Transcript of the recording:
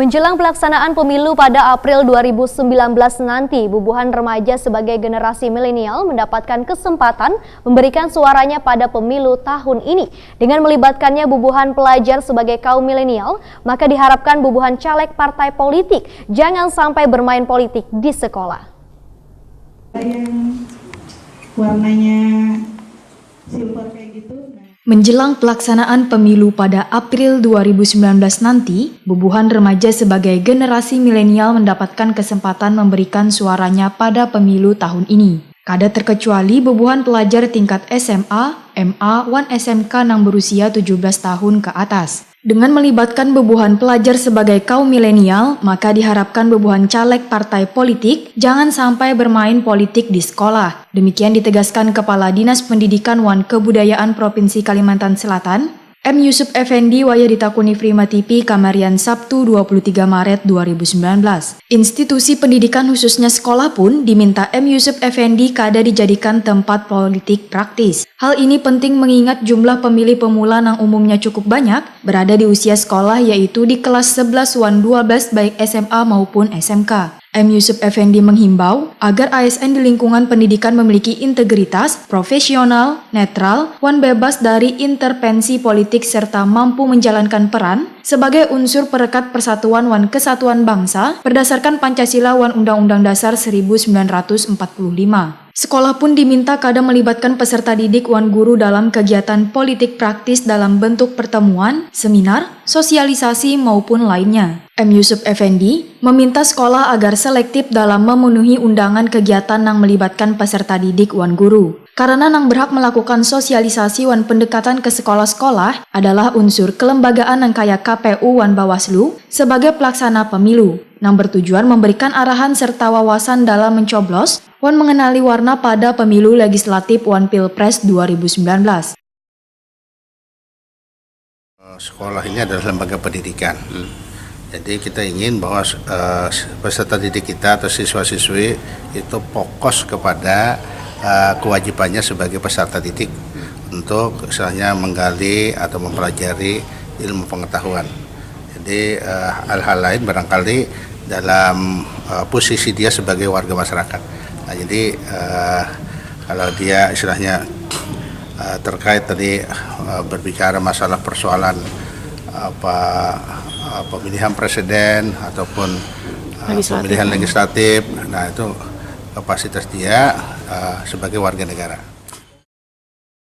Menjelang pelaksanaan pemilu pada April 2019 nanti, bubuhan remaja sebagai generasi milenial mendapatkan kesempatan memberikan suaranya pada pemilu tahun ini. Dengan melibatkannya bubuhan pelajar sebagai kaum milenial, maka diharapkan bubuhan caleg partai politik jangan sampai bermain politik di sekolah. Yang warnanya silver kayak gitu. Menjelang pelaksanaan pemilu pada April 2019 nanti, bubuhan remaja sebagai generasi milenial mendapatkan kesempatan memberikan suaranya pada pemilu tahun ini. Kada terkecuali bubuhan pelajar tingkat SMA, MA, dan SMK yang berusia 17 tahun ke atas. Dengan melibatkan bubuhan pelajar sebagai kaum milenial, maka diharapkan bubuhan caleg partai politik jangan sampai bermain politik di sekolah. Demikian ditegaskan Kepala Dinas Pendidikan wan Kebudayaan Provinsi Kalimantan Selatan, M. Yusuf Effendi waya ditakuni Prima TV Kamarian Sabtu 23 Maret 2019. Institusi pendidikan khususnya sekolah pun diminta M. Yusuf Effendi kada dijadikan tempat politik praktis. Hal ini penting mengingat jumlah pemilih pemula yang umumnya cukup banyak berada di usia sekolah yaitu di kelas 11 dan 12 baik SMA maupun SMK. M. Yusuf Effendi menghimbau agar ASN di lingkungan pendidikan memiliki integritas, profesional, netral, dan bebas dari intervensi politik serta mampu menjalankan peran sebagai unsur perekat persatuan dan kesatuan bangsa berdasarkan Pancasila dan Undang-Undang Dasar 1945. Sekolah pun diminta kada melibatkan peserta didik wan guru dalam kegiatan politik praktis dalam bentuk pertemuan, seminar, sosialisasi maupun lainnya. M. Yusuf Effendi meminta sekolah agar selektif dalam memenuhi undangan kegiatan yang melibatkan peserta didik wan guru. Karena yang berhak melakukan sosialisasi wan pendekatan ke sekolah-sekolah adalah unsur kelembagaan yang kaya KPU wan Bawaslu sebagai pelaksana pemilu, yang bertujuan memberikan arahan serta wawasan dalam mencoblos wan mengenali warna pada pemilu legislatif wan Pilpres 2019. Sekolah ini adalah lembaga pendidikan. Jadi kita ingin bahwa peserta didik kita atau siswa-siswi itu fokus kepada kewajibannya sebagai peserta didik untuk misalnya menggali atau mempelajari ilmu pengetahuan. Jadi hal-hal lain barangkali dalam posisi dia sebagai warga masyarakat. Nah, jadi kalau dia istilahnya terkait tadi berbicara masalah persoalan pemilihan presiden ataupun pemilihan legislatif, nah itu kapasitas dia sebagai warga negara.